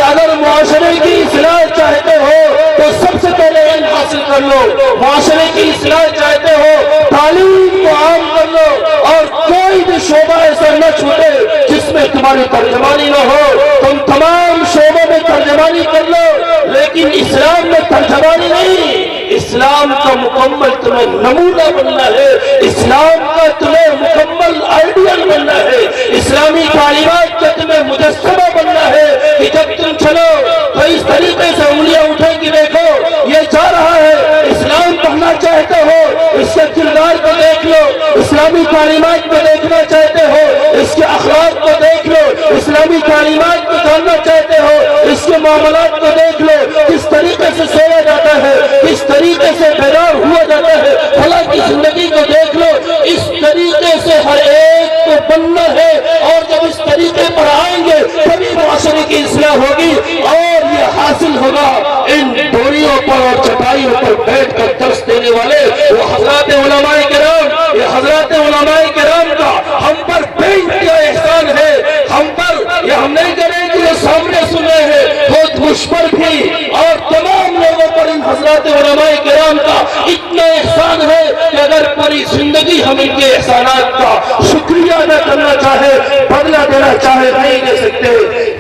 اگر معاشرے کی اصلاح چاہتے ہو تو سب سے پہلے علم حاصل کر لو، معاشرے کی اصلاح چاہتے ہو تعلیم کو عام کر لو، اور کوئی بھی شعبہ ایسا نہ چھوٹے جس میں تمہاری ترجمانی نہ ہو۔ تم تمام شعبوں میں ترجمانی کر لو، لیکن اسلام میں ترجمانی نہیں۔ اسلام کا مکمل تمہیں نمونہ بننا ہے، اسلام کا تمہیں مکمل آئیڈیل بننا ہے، اسلامی تعلیمات کا تمہیں مجسمہ بننا ہے کہ جب تم چلو تو اس طریقے سے انگلیاں اٹھے کہ دیکھو یہ جا رہا ہے، اسلام پڑھنا چاہتے ہو اس کے کردار کو دیکھ لو، اسلامی تعلیمات کو دیکھنا چاہتے ہو اس کے اخلاق کو دیکھ لو، اسلامی تعلیمات کو جاننا چاہتے ہو اس کے معاملات کو دیکھ لو، کس طریقے سے سویا جاتا ہے، کس طریقے سے بیدار ہوا جاتا ہے، بھلا کی زندگی کو دیکھ لو۔ اس طریقے سے ہر ایک کو بننا ہے، اور جب اس طریقے پر آئیں گے تبھی معاشرے کی اصلاح ہوگی، اور یہ حاصل ہوگا ان ڈوریوں پر اور چٹائیوں پر بیٹھ کر درس دینے والے وہ حضرات علماء کرام، یہ حضرات علماء کرام کا ہم پر بے انتہا احسان ہے، ہم پر یہ ہم نہیں کریں کہ یہ سامنے سنے ہیں، خود مجھ پر بھی اور تمام لوگوں پر ان حضرات علماء کرام کا اتنا احسان ہے کہ اگر پوری زندگی ہم ان کے احسانات کا شکریہ نہ کرنا چاہے، بدلہ دینا چاہے، نہیں دے سکتے۔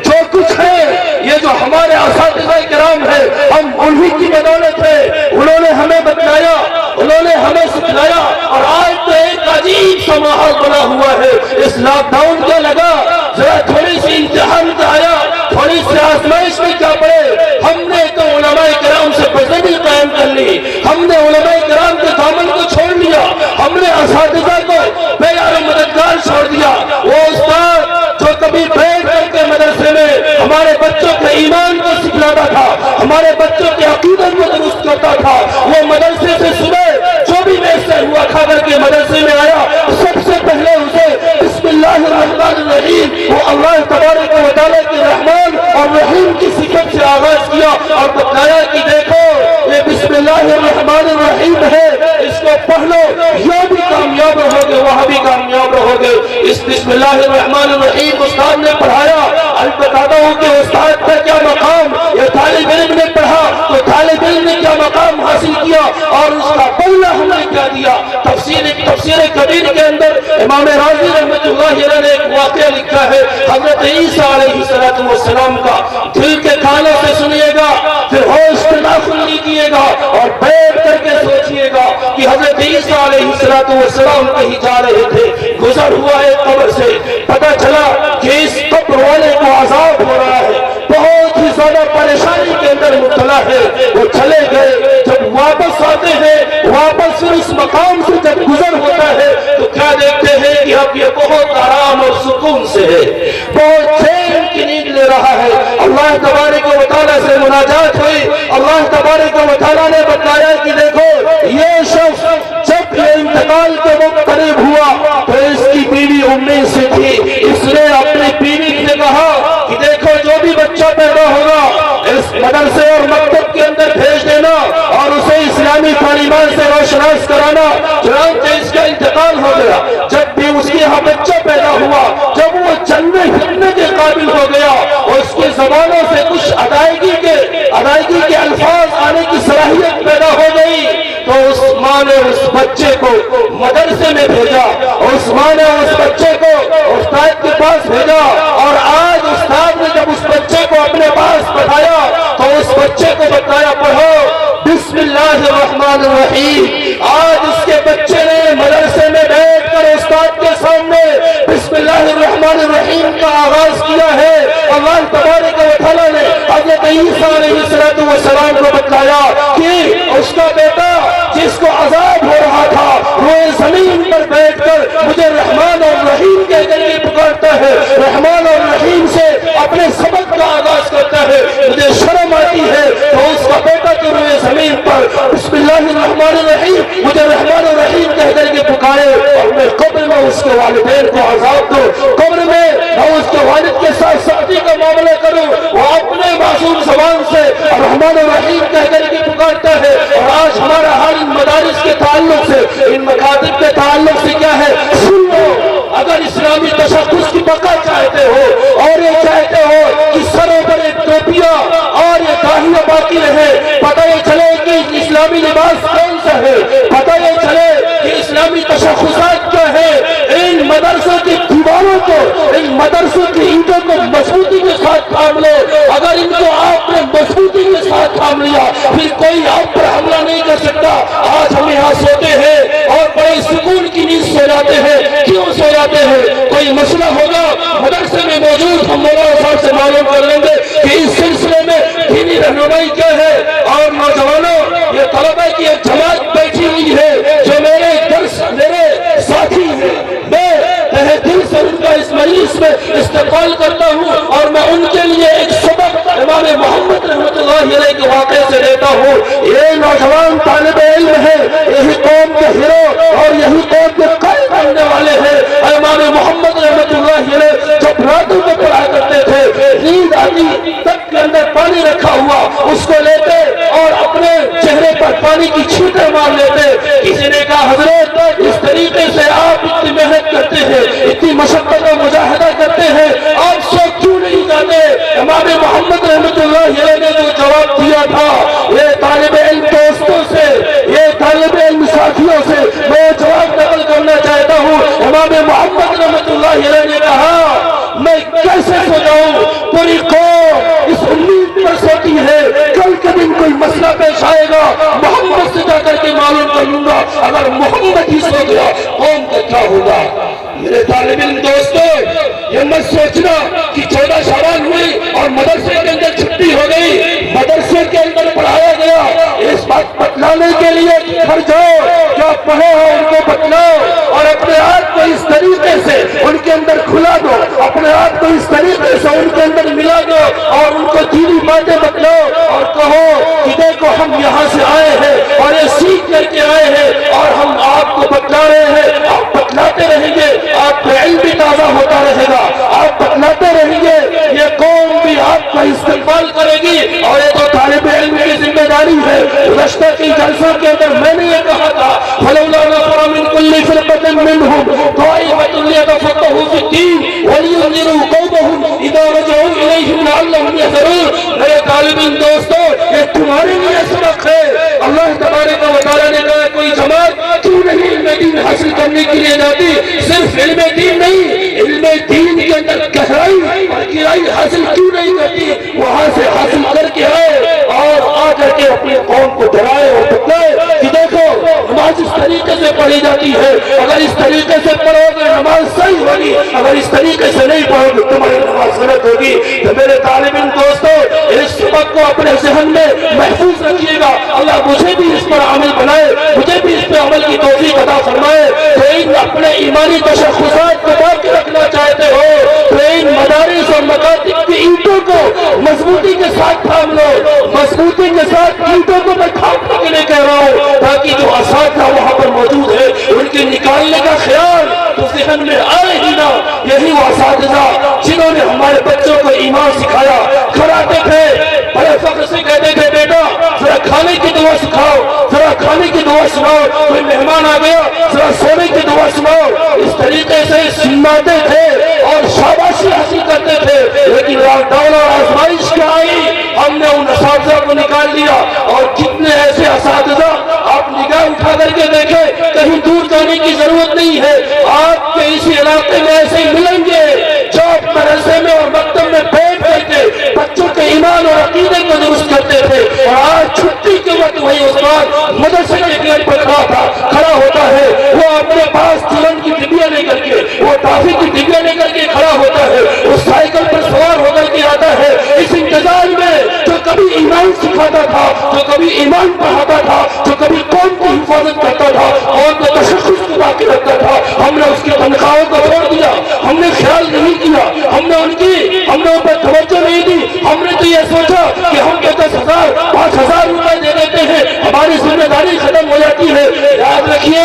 جو کچھ ہے یہ جو ہمارے اساتذہ کرام ہیں ہم انہی کی بدولت ہے، انہوں نے ہمیں بتلایا، انہوں نے ہمیں سکھلایا، اور آج تو ایک عجیب سا ماحول بنا ہوا ہے۔ اس لاک ڈاؤن کا لگا ذرا تھوڑی سی امتحان کا آیا، تھوڑی سی آزمائش میں کیا پڑے، ہم نے تو علماء کرام سے بزدی قائم کر لی، ہم نے علماء کرام کے دامن کو چھوڑ لیا، ہم نے اساتذہ کو بے یار و مددگار چھوڑ دیا۔ وہ استاد جو کبھی بیٹھ کر کے مدرسے میں ہمارے بچوں کے ایمان کو سکھلاتا تھا، ہمارے بچوں کے عقیدت کو درست کرتا تھا، وہ مدرسے سے صبح جو بھی میسر ہوا کھا کر کے مدرسے میں آیا، سب سے پہلے اسے بسم اللہ الرحمن الرحیم، وہ اللہ تبارک و تعالیٰ کے رحمان اور رحیم کی صفت سے آغاز کیا، اور بتایا کہ دیکھو یہ بسم اللہ الرحمن الرحیم ہے، اس کو پڑھ لو، یہ بھی کامیاب رہو گے، وہاں بھی کامیاب رہو گے۔ اس بسم اللہ الرحمن الرحیم استاد نے پڑھایا، اب بتاتا ہوں کہ استاد کا کیا مقام، یہ طالب علم نے پڑھا تو طالب علم نے کیا مقام حاصل کیا، اور اس کا بدلہ ہم نے کیا دیا۔ تفسیر کبیر کے اندر امام راضی رحمۃ اللہ علیہ نے ایک واقعہ لکھا ہے حضرت عیسیٰ علیہ السلام کا، دل کے کانوں سے سنیے گا، پھر ہوش سے داخل لیجیے گا، اور بیٹھ کر کے سوچیے گا کہ حضرت عیسیٰ علیہ السلام کہیں جا رہے تھے، گزر ہوا ہے قبر سے، پتہ چلا کہ اس قبر والے کو عذاب ہو رہا ہے، بہت ہی زیادہ پریشانی کے اندر مبتلا ہے۔ وہ چلے گئے، جب واپس آتے ہیں، واپس پھر اس مقام سے جب گزر ہوتا ہے تو کیا دیکھتے ہیں کہ اب یہ بہت آرام اور سکون سے ہے، بہت چین کی نیند لے رہا ہے۔ اللہ تبارک و تعالیٰ سے مناجات ہوئی، اللہ تبارک و تعالیٰ نے بتایا کہ دیکھو یہ شخص جب یہ انتقال کے وقت قریب ہوا تو اس کی بیوی امید سے تھی، اس نے اپنی بیوی سے کہا کہ دیکھو جو بھی بچہ پیدا ہوگا اس مدرسے اور مکتب کے اندر بھیج دینا، اور اسے اسلامی تعلیمات سے روشناس کرانا۔ چنانچہ اس کا انتقال ہو گیا، جب بھی اس کے یہاں بچہ پیدا ہوا، جب وہ چلنے پھرنے کے قابل ہو گیا اور اس کی زبانوں سے کچھ ادائیگی کے الفاظ آنے کی صلاحیت پیدا ہو گئی، تو اس ماں نے اس بچے کو مدرسے میں بھیجا، اس ماں نے اس بچے کو استاد کے پاس بھیجا، اور آج استاد نے جب اس بچے کو اپنے پاس بتایا تو اس بچے کو بتایا پڑھو بسم اللہ الرحمن الرحیم۔ آج اس کے بچے نے مدرسے میں بیٹھ کر استاد کے سامنے بسم اللہ الرحمن الرحیم کا آغاز کیا ہے۔ اللہ تبارک و تعالیٰ نے حضرت عیسیٰ علیہ السلام کو بتلایا کہ اس کا بیٹا جس کو عذاب ہو رہا تھا وہ زمین پر بیٹھ کر مجھے رحمان اور رحیم کہہ کر کے پکارتا ہے، رحمان اور رحیم سے اپنے سبق کا آغاز کرتا ہے، مجھے شرم آتی ہے تو اس کا بیٹا جو روئے زمین پر بسم اللہ الرحمن الرحیم مجھے رحمان اور رحیم کہہ کر کے پکارے، اور میں قبر میں اس کے والدین کو عذاب دوں، قبر میں اس کے والد کے ساتھ سختی کا معاملہ کروں، وہ اپنے معصوم زبان سے رحمان الرحیم کہہ کر کے پکارتا ہے۔ اور آج ہمارا حال ان مدارس کے تعلق سے، ان مکاتب کے تعلق سے کیا ہے؟ سن لو، اگر اسلامی تشخص کی بقا چاہتے ہو اور یہ چاہتے ہو کہ سروں پر ایک ٹوپی اسلامی لباس کون سا ہے، پتہ یہ چلے کہ اسلامی تشخصات کیا ہے۔ ان مدرسوں کی دیواروں کو، ان مدرسوں کی اینٹوں کو مضبوطی کے ساتھ تھام لو۔ اگر ان کو آپ نے مضبوطی کے ساتھ تھام لیا پھر کوئی آپ پر حملہ نہیں کر سکتا۔ آج ہم یہاں سوتے ہیں اور بڑے سکون کی نیند سو جاتے ہیں، کیوں سو جاتے ہیں؟ کوئی مسئلہ ہوگا مدرسے میں موجود، ہم مولانا صاحب سے معلوم کر لیں گے کہ اس سلسلے میں دینی رہنمائی کیا ہے۔ اور نوجوانوں، یہ طلبہ کی ایک جماعت بیٹھی ہوئی ہے جو میرے ساتھی ہیں، میں تہہ دل سے ان کا اس مجلس میں استقبال کرتا ہوں اور میں ان کے لیے ایک سبق امام محمد رحمۃ اللہ علیہ کے واقعے سے دیتا ہوں۔ یہ نوجوان طالب علم ہے، یہی قوم کے ہیرو اور یہی قوم کے قائد بننے والے ہیں۔ امام محمد رحمۃ اللہ علیہ جب راتوں میں پڑھا کرتے تھے، نیند آتی تب کے اندر پانی رکھا ہوا، اس کو لیتے اور اپنے چہرے پر پانی کی چھینٹیں مار لیتے۔ کسی نے کہا حضرت اس طریقے سے آپ اتنی محنت کرتے ہیں، اتنی مشقت و مجاہدہ کرتے ہیں، آپ سو کیوں نہیں جاتے؟ امام محمد رحمۃ اللہ علیہ نے جو جواب دیا تھا، یہ طالب علم دوستوں سے، یہ طالب علم ساتھیوں سے میں جواب نقل کرنا چاہتا ہوں۔ امام محمد رحمۃ اللہ علیہ نے کہا میں کیسے سو جاؤں؟ پوری قوم اس امید پر سوتی ہے کل کے دن کوئی مسئلہ پیش آئے گا، محمد سے جا کر کے معلوم کر لوں گا۔ اگر محمد ہی سو گیا قوم کا کیا ہوگا؟ میرے طالب علم دوستو، یہ مت سوچنا کہ 14 شعبان ہوئی اور مدرسے کے اندر چھٹی ہو گئی، مدرسے کے اندر پڑھایا گیا۔ اس بات بتلانے کے لیے گھر جاؤ، جو پڑھے ہو ان کو بتلاؤ اور اپنے آپ کو اس طریقے سے ان کے اندر کھلا دو، اپنے آپ کو اس طریقے سے ان کے اندر ملا دو اور ان کو دینی باتیں بتلاؤ اور کہو کہ دیکھو ہم یہاں سے آئے ہیں اور یہ سیکھ کر کے آئے ہیں اور ہم آپ کو بتلا رہے ہیں۔ آپ بتلاتے رہیں گے، آپ کا علم بھی تازہ ہوتا رہے گا، آپ بتلاتے رہیں گے، یہ قوم بھی آپ کا استقبال کرے گی۔ اور یہ تو طالب علم کی ذمہ داری ہے۔ گزشتہ کی جلسوں کے اندر میں نے یہ کہا تھا فَلَوْلَا نَفَرَ مِن كُلِّ فِرْقَةٍ مِّنْهُمْ طَائِفَةٌ لِيَتَفَقَّهُوا فِي الدِّينِ وَلِيُنذِرُوا قَوْمَهُمْ إِذَا رَجَعُوا إِلَيْهِمْ لَعَلَّهُمْ يَحْذَرُونَ۔ میرے طالب علم دوستو، یہ تمہارے لیے سبق ہے۔ اللہ تبارک و تعالیٰ نے کہا کوئی جماعت کیوں نہیں علم دین حاصل کرنے کے لیے جاتی؟ صرف علم دین نہیں، علم دین کے اندر گہرائی اور گہرائی حاصل کیوں نہیں کرتی؟ وہاں سے حاصل کر کے آئے اور آ کر کے اپنی قوم کو ڈرائے اور بتلائے کہ دیکھو نماز اس طریقے سے پڑھی جاتی ہے، اگر اس طریقے سے پڑھو گے نماز صحیح ہوگی، اگر اس طریقے سے نہیں پڑھو گے تمہاری نماز غلط ہوگی۔ تو میرے طالب علم دوستو، اس سبق کو اپنے ذہن میں محفوظ رکھیے گا۔ اللہ مجھے بھی اس پر عمل بنائے، مجھے بھی اس پہ عمل کی توفیق عطا فرمائے۔ تو ان اپنے ایمانی تشخصات کو باقی رکھنا چاہتے ہو تو ان مدارس اور مکاتب کی اینٹوں کو مضبوطی کے ساتھ تھام لو، مضبوطی کے ساتھ اینٹوں کو میں تھامنے کے لیے کہہ رہا ہوں تاکہ جو اساتذہ وہاں پر موجود ہے ان کے نکالنے کا خیال تو ذہن میں آئے ہی نہ۔ یہی وہ اساتذہ جنہوں نے ہمارے بچوں کو ایمان سکھایا، کھڑاتے تھے بڑے فخر سے کہتے تھے بیٹا ذرا کھانے کی دعا سکھاؤ، ذرا کھانے کی دعا سناؤ، کوئی مہمان آ گیا ذرا سونے کی دعا سناؤ۔ اس طریقے سے سناتے تھے اور شاباشی حاصل کرتے تھے۔ لیکن لاک ڈاؤن اور آزمائش کیا آئی، ہم نے ان اساتذہ کو نکال دیا اور کتنے ایسے اساتذہ آپ نگاہ اٹھا کر کے دیکھیں، کہیں دور جانے کی ضرورت نہیں ہے، آپ کے اسی علاقے میں ایسے ملیں گے جو مدرسے میں اور مکتب میں بیٹھ کر کے بچوں کے ایمان اور عقیدے کو درست کرتے تھے۔ اور آج چھٹی کے وقت وہی استاد مدرسے کے گیٹ پر کھڑا ہوتا ہے، وہ اپنے پاس چلن کی ڈبیا لے کر کے، وہ ٹافی کی ڈبیا لے کر کے کھڑا ہوتا ہے، وہ سائیکل پر سوار ہو کر کے آتا ہے اس انتظار میں جو کبھی ایمان سکھاتا تھا، جو کبھی ایمان پڑھاتا تھا، جو کبھی قوم کی حفاظت کرتا تھا، قوم کے تشخص کو باقی رکھتا تھا۔ ہم نے اس کی تنخواہوں کو چھوڑ دیا، ہم نے خیال نہیں کیا، ہم نے ان پر توجہ نہیں دی۔ ہم نے تو یہ سوچا کہ ہم کے 10,000 5,000 روپے دے دیتے ہیں ہماری ذمہ داری ختم ہو جاتی ہے۔ یاد رکھیے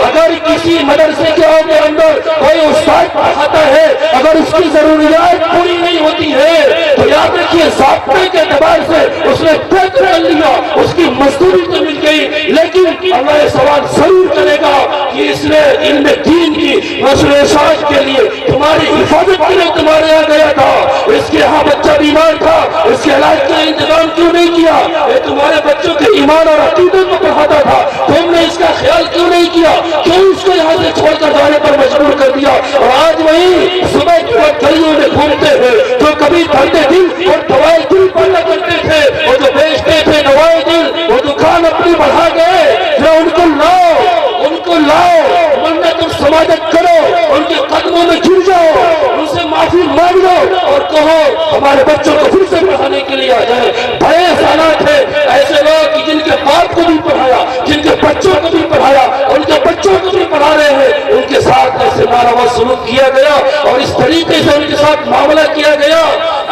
اگر کسی مدرسے کے اندر کوئی استاد پڑھاتا ہے، اگر اس کی ضروریات پوری نہیں ہوتی ہے تو یاد رکھیے ضابطے کے اعتبار سے اس نے طے کر لیا, اس کی مزدوری تو مل گئی, لیکن اللہ یہ سوال ضرور کرے گا کہ اس نے علم دین کی نشر و اشاعت کے لیے تمہاری حفاظت کے لیے تمہارے یہاں گیا تھا, اس کے یہاں بچہ بیمار تھا, اس کے علاج کا انتظام کیوں نہیں کیا؟ یہ تمہارے بچوں کے ایمان اور عقیدے کو پڑھاتا تھا, تم نے اس کا خیال کیوں نہیں کیا؟ کیوں اس کو یہاں سے چھوڑ کر جانے پر مجبور کر دیا؟ اور آج وہی صبح کے وقت گلیوں میں گھومتے ہیں جو کبھی دھندے دل اور دوائے دل پڑھنا کرتے تھے, اور جو بیچتے تھے دوائے دل, وہ دکان اپنی بڑھا گئے, ان کو لاؤ, ورنہ تم سماجت کرو, ان کے قدموں میں گر جاؤ, ان سے معافی مانگ لو اور کہو ہمارے بچوں کو پھر سے پڑھانے کے لیے آ جائے. بڑے حالات ہیں ایسے لوگ کہ جن کے باپ کو بھی پڑھایا, جن کے بچوں کو بھی پڑھایا, ان کے بچوں کو بھی پڑھا رہے ہیں, ان کے ساتھ ایسے ناروا سلوک کیا گیا اور اس طریقے سے ان کے ساتھ معاملہ کیا گیا.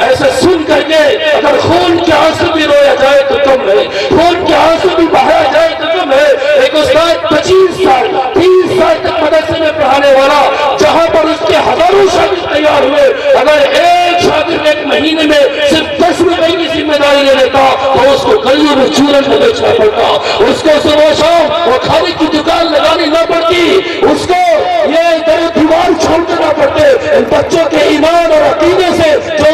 ایسے سن کر کے اگر خون کے آنسو بھی رویا جائے تو کم ہے, خون کے آنسو بھی بہایا جائے تو کم ہے. ایک استاد 25 سال 30 سال تک مدرسے میں پڑھانے والا, جہاں پر اس کے ہزاروں شاگرد تیار ہوئے, اگر ایک شاگرد ایک مہینے میں صرف 10 روپے کی ذمہ داری لے لیتا تو اس کو گلیوں میں چورن میں بیچنا پڑتا, اس کو صبح شام وہ کھانے کی دکان لگانی نہ پڑتی, اس کو یہ در و دیوار چھوڑ دینا پڑتے. ان بچوں کے ایمان اور عقیدے سے جو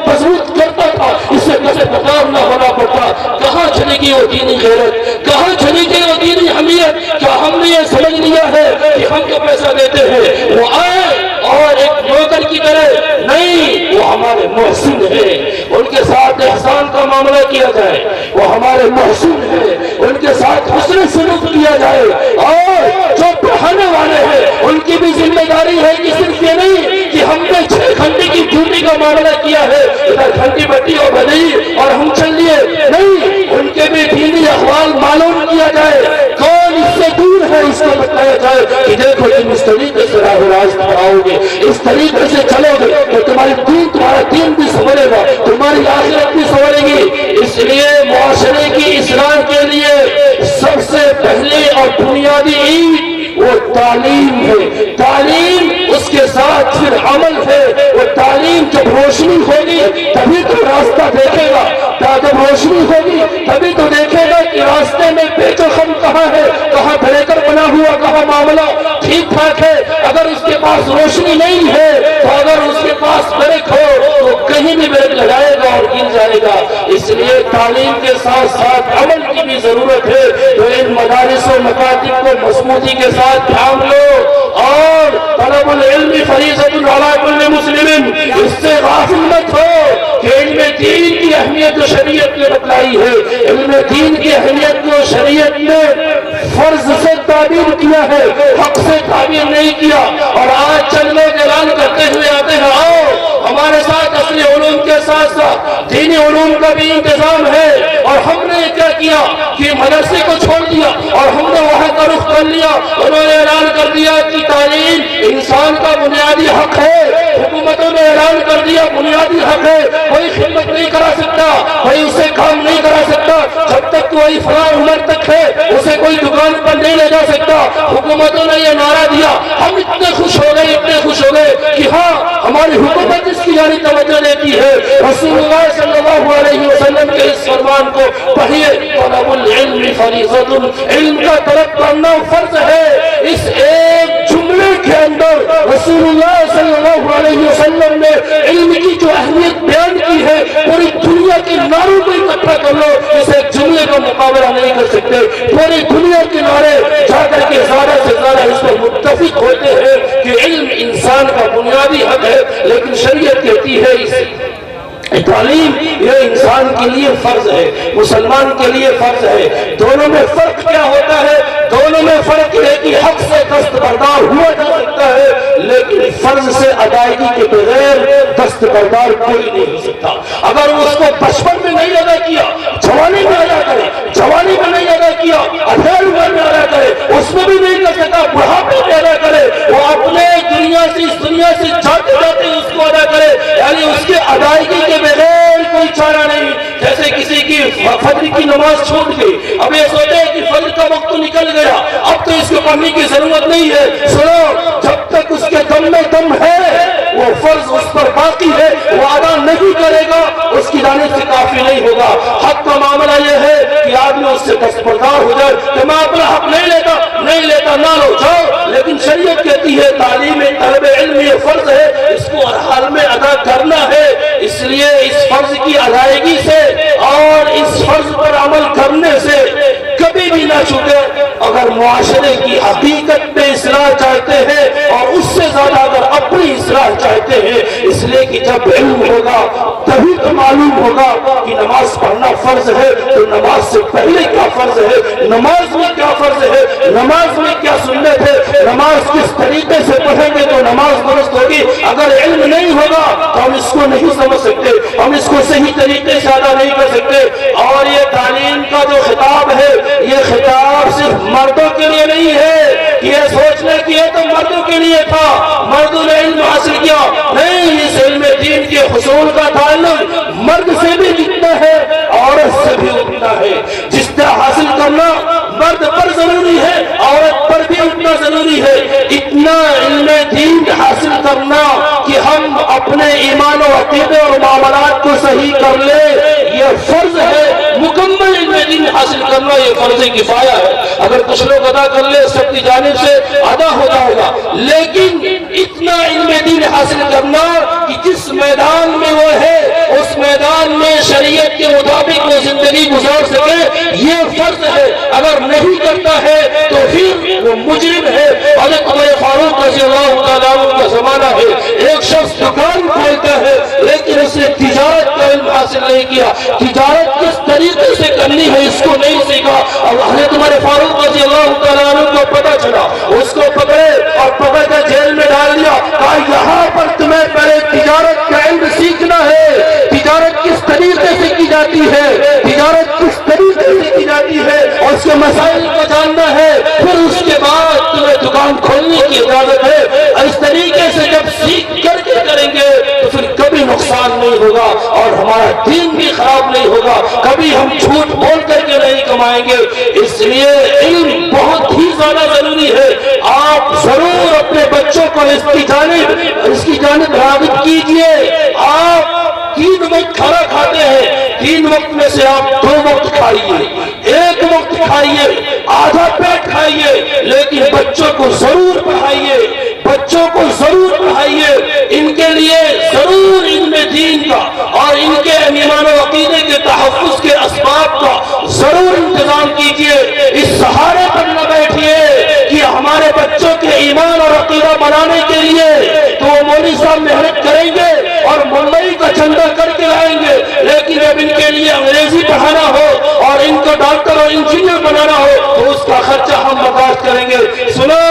مضبوط کرتا تھا, اس سے کسے بکار نہ ہونا پڑتا. کہاں چلی گئی وہ دینی غیرت, کہاں چلی گئی وہ دینی حمیت؟ کیا ہم نے یہ سمجھ لیا ہے کہ ہم کو پیسہ دیتے ہیں وہ آئے اور ایک نوکر کی طرح نہیں, وہ ہمارے محسن ہیں, ان کے ساتھ احسان کا معاملہ کیا جائے, وہ ہمارے محسن ہیں, ان کے ساتھ حسن سلوک کیا جائے. اور جو پڑھانے والے ہیں ان کی بھی ذمہ داری ہے کہ صرف یہ نہیں کہ ہم نے 6 گھنٹے کی ڈیوٹی کا معاملہ کیا ہے, ادھر گھنٹی بٹی اور بدئی اور ہم چل لیے, نہیں, ان کے بھی دینی احوال معلوم کیا جائے, کون اس سے دور ہے اس کو بتایا جائے کہ دیکھو تم اس طریقے سے راہ راست پڑھاؤ گے, اس طریقے سے چلو گے تو تمہارا دین بھی سنورے گا, تمہاری آخرت بھی سنورے گی. اس لیے معاشرے کی اصلاح کے لیے سب سے پہلے اور بنیادی عید وہ تعلیم ہے. تعلیم, اس کے ساتھ پھر عمل ہے. وہ تعلیم جب روشنی ہوگی تبھی تو راستہ دیکھے گا, جب روشنی ہوگی تبھی تو دیکھے گا کہ راستے میں پیچ و خم کہاں ہے, کہاں بریکر بنا ہوا, کہاں معاملہ ٹھیک ٹھاک ہے. اگر اس کے پاس روشنی نہیں ہے تو اگر اس کے پاس بریک ہو تو کہیں بھی بریک لگائے گا اور گر جائے گا. اس لیے تعلیم کے ساتھ ساتھ عمل کی بھی ضرورت ہے. تو ان مدارس و مکاتب کو مضبوطی کے ساتھ تھام لو, اور طلب العلم فریضۃ علی کل مسلم, اس سے غافل مت ہو کہ علم دین کی اہمیت جو شریعت نے بتلائی ہے, علم دین کی اہمیت جو شریعت نے فرض سے تعبیر کیا ہے, حق سے تعبیر نہیں کیا. اور آج چند لوگ اعلان کرتے ہوئے آتے ہیں آؤ ہمارے ساتھ اصلی علوم کے ساتھ ساتھ دینی علوم کا بھی انتظام ہے, اور ہم نے کیا کیا کہ مدرسے کو چھوڑ دیا اور ہم نے وہاں کا رخ کر لیا. انہوں نے اعلان کر دیا کہ تعلیم انسان کا بنیادی حق ہے, حکومتوں نے اعلان کر دیا بنیادی حق ہے, کوئی خدمت نہیں کرا سکتا, کوئی اسے کام نہیں کرا سکتا جب تک کوئی فلاں عمر تک ہے, اسے کوئی دکان پر نہیں لے جا سکتا. حکومتوں نے یہ نعرہ دیا, ہم اتنے خوش ہو گئے کہ ہاں ہماری حکومت اس کی جانب توجہ دیتی ہے. رسول اللہ صلی اللہ علیہ وسلم کے اس فرمان کو پڑھیے, طلب العلم فریضۃ, علم کا طلب کرنا فرض ہے. اس ایک جملے کے اندر رسول اللہ صلی اللہ علیہ وسلم نے علم کی جو اہمیت بیان کی ہے, پوری دنیا کے نعروں کو اکٹھا کر لو, اس ایک جملے کا مقابلہ نہیں کر سکتے. پوری دنیا کے نعرے جا کر کے زیادہ سے زیادہ اس پر متفق ہوتے ہیں کہ علم انسان کا بنیادی حق ہے, لیکن شریعت کہتی ہے اس تعلیم یہ انسان کے لیے فرض ہے, مسلمان کے لیے فرض ہے. دونوں میں فرق کیا ہوتا ہے؟ دونوں میں فرق یہ ہے کہ حق سے دستبردار ہوا جا سکتا ہے, لیکن فرض سے ادائیگی کے بغیر دستبردار کوئی نہیں ہو سکتا. اگر اس کو بچپن میں نہیں ادا کیا, جوانی میں ادا کرے, جوانی میں نہیں ادا کیا, اٹھارہ عمر میں ادا کرے, اس میں بھی نہیں کر سکتا, بڑھاپے میں ادا کرے, وہ اپنے دنیا سے اس دنیا سے جاتے جاتے اس کو ادا کرے, یعنی اس کی ادائیگی کے بغیر کوئی چارہ نہیں. جیسے کسی کی فجر کی نماز چھوٹ گئی, اب یہ سوچے کہ فجر کا وقت تو نکل گیا, اب تو اس کو پڑھنے کی ضرورت نہیں ہے. سنو, جب تک اس کے دم میں دم ہے وہ فرض اس پر باقی ہے, وہ ادا نہیں کرے گا, اس کی جانب سے کافی نہیں ہوگا. حق کا معاملہ یہ ہے کہ آدمی اس سے دستبردار ہو جائے کہ میں اپنا حق نہیں لیتا نہ لو جاؤ، لیکن شریعت کہتی ہے تعلیم طلب علم یہ فرض ہے، اس کو ہر حال میں ادا کرنا ہے۔ اس لیے اس فرض کی ادائیگی سے اور اس فرض پر عمل کرنے سے کبھی بھی نہ چھوٹے۔ اگر معاشرے کی حقیقت میں اصلاح چاہتے ہیں اور اس سے زیادہ اگر اپنی اصلاح چاہتے ہیں، اس لیے کہ جب علم ہوگا تبھی تو معلوم ہوگا کہ نماز پڑھنا فرض ہے تو نماز سے پہلے کیا فرض ہے، نماز میں کیا فرض ہے، نماز میں کیا سنت ہے، نماز کس طریقے سے پڑھیں گے تو نماز درست ہوگی۔ اگر علم نہیں ہوگا تو ہم اس کو نہیں سمجھ سکتے، ہم اس کو صحیح طریقے سے ادا نہیں کر سکتے۔ اور یہ تعلیم کا جو خطاب ہے یہ خطاب صرف مردوں کے لیے نہیں ہے کہ یہ سوچنے کی یہ تو مردوں کے لیے تھا، مردوں نے علم حاصل کیا، نہیں، اس علم دین کے حصول کا تعلق مرد سے بھی جتنا ہے عورت سے بھی اتنا ہے۔ جس طرح حاصل کرنا مرد پر ضروری ہے عورت پر بھی اتنا ضروری ہے، اتنا علم دین حاصل کرنا کہ ہم اپنے ایمان و عقیدے اور معاملات کو صحیح کر لیں یہ فرض ہے۔ مکمل علم دین حاصل کرنا یہ فرض کفایہ ہے، اگر کچھ لوگ ادا کر لے سب کی جانب سے ادا ہو جائے گا، لیکن اتنا علم دین حاصل کرنا کہ جس میدان میں وہ ہے اس میدان میں شریعت کے مطابق وہ زندگی گزار سکے یہ فرض ہے۔ اگر نہیں کرتا ہے تو پھر وہ مجرم ہے۔ حضرت عمر فاروق رضی اللہ تعالیٰ عنہ کا زمانہ ہے، ایک شخص دکان کھولتا ہے لیکن اس نے تجارت کا علم حاصل نہیں کیا، تجارت کس طریقے سے کرنی ہے اس کو نہیں سیکھا، اور حضرت عمر فاروق رضی اللہ تعالیٰ عنہ کو پتہ چلا، اس کو پکڑے اور پکڑ کر جیل میں ڈال دیا، کہا یہاں پر تمہیں پہلے تجارت کا علم سیکھنا ہے، تجارت کس طریقے سے کی جاتی ہے، تجارت کس طریقے سے کی جاتی ہے اور اس کے مسائل کو جاننا ہے، پھر اس کے بعد تمہیں دکان کھولنے کی اجازت ہے۔ اس طریقے سے جب سیکھ کر کے کریں گے تو پھر کبھی نقصان نہیں ہوگا اور ہمارا دین بھی خراب نہیں ہوگا، کبھی ہم جھوٹ بول کر کے نہیں کمائیں گے۔ اس لیے علم بہت ہی زیادہ ضروری ہے۔ آپ ضرور اپنے بچوں کو اس کی جانب راغب کیجئے۔ آپ 3 وقت کھانا کھاتے ہیں، 3 وقت میں سے آپ 2 وقت کھائیے، 1 وقت کھائیے، آدھا پیٹ کھائیے، لیکن بچوں کو ضرور پڑھائیے، بچوں کو ضرور پڑھائیے، ان کے لیے ضرور علم دین کا اور ان کے ایمان و عقیدے کے تحفظ کے اسباب کا ضرور انتظام کیجئے۔ اس سہارے پر نہ بیٹھیے کہ ہمارے بچوں کے ایمان اور عقیدہ بنانے کے لیے تو وہ مولوی صاحب محنت کریں گے اور مولوی کا چندہ کر کے لائیں گے، لیکن جب ان کے لیے انگریزی پڑھانا ہو اور ان کو ڈاکٹر اور انجینئر بنانا ہو تو اس کا خرچہ ہم برداشت کریں گے۔ سنو،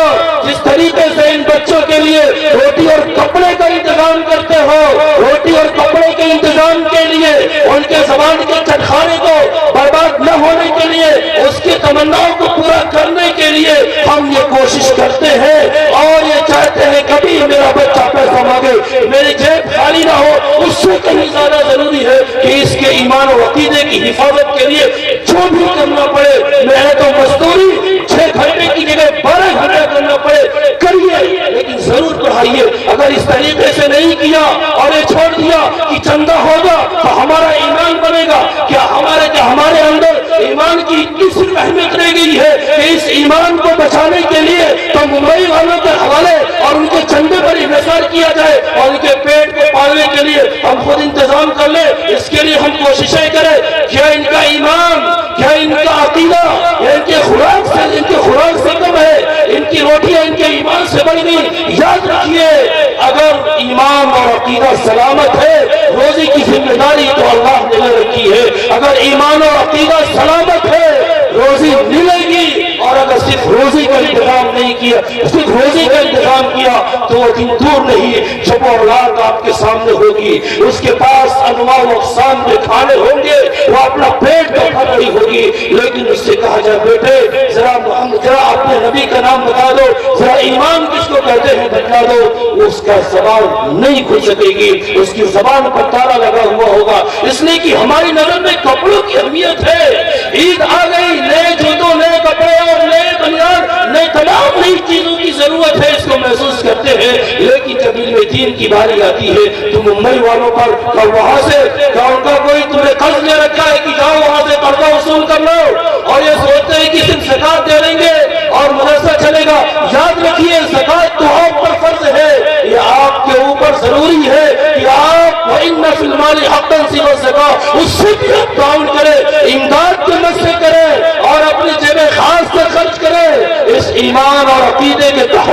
جس طریقے سے ان بچوں کے لیے روٹی اور کپڑے کا انتظام کرتے ہو، روٹی اور کپڑے کے انتظام کے لیے ان کے زبان کے چٹخانے کو برباد نہ ہونے کے لیے اس کی تمناؤں کو پورا کرنے کے لیے ہم یہ کوشش کرتے ہیں اور یہ چاہتے ہیں کبھی میرا بچہ پیسہ مانگے میری جیب خالی نہ ہو، اس سے کہیں زیادہ ضروری ہے کہ اس کے ایمان و عقیدے کی حفاظت کے لیے جو بھی کرنا پڑے، محنت و مزدوری 6 گھنٹے کی جگہ 12 گھنٹے کرنا پڑے کریے، لیکن ضرور پڑھائیے۔ اگر اس طریقے سے نہیں کیا اور یہ چھوڑ دیا کہ چندہ ہوگا تو ہمارا ایمان بنے گا، کیا ہمارے اندر ایمان کی اتنی صرف اہمیت رہ گئی ہے کہ اس ایمان کو بچانے کے لیے تو ممبئی والوں کے حوالے اور ان کے چندے پر انحصار کیا جائے اور ان کے پیٹ کو پالنے کے لیے ہم خود انتظام کر لیں؟ اس کے لیے ہم کوششیں کریں۔ کیا ان کا ایمان، کیا ان کا عقیدہ ان کی خوراک سے کم ہے؟ ان کی روٹیاں ان کے ایمان سے بڑھ گئی؟ یاد رکھیے، اگر ایمان اور عقیدہ سلامت ہے روزی کی ذمہ داری تو اللہ نے لے رکھی ہے۔ اگر ایمان اور عقیدہ سلامت ہے روزی ملے گی، اور اگر صرف روزی کا انتظام نہیں کیا، صرف روزی کا انتظام کیا تو وہ دن دور نہیں جب اولاد آپ کے سامنے ہوگی، اس کے پاس انواع و اقسام کے کھانے ہوں گے، وہ اپنا پیٹ بھر رہی ہوگی، لیکن اس سے کہا جائے بیٹے ذرا اپنے نبی کا نام بتا دو، ذرا ایمان کس کو کہتے ہیں بتلا دو، اس کا زبان نہیں کھل سکے گی، اس کی زبان پر تالا لگا ہوا ہوگا۔ اس لیے کہ ہماری نظر میں کپڑوں کی اہمیت ہے۔ عید آ گئی، نئے جوتوں، نئے کپڑے اور نئے بنیاد، نئے تمام نئی چیزوں کی ضرورت ہے، اس کو محسوس کرتے ہیں، لیکن جب علم دین کی باری آتی ہے تو ممبئی والوں پر وہاں سے ان کا کوئی تمہیں قرض لے رکھا ہے کہ جاؤ وہاں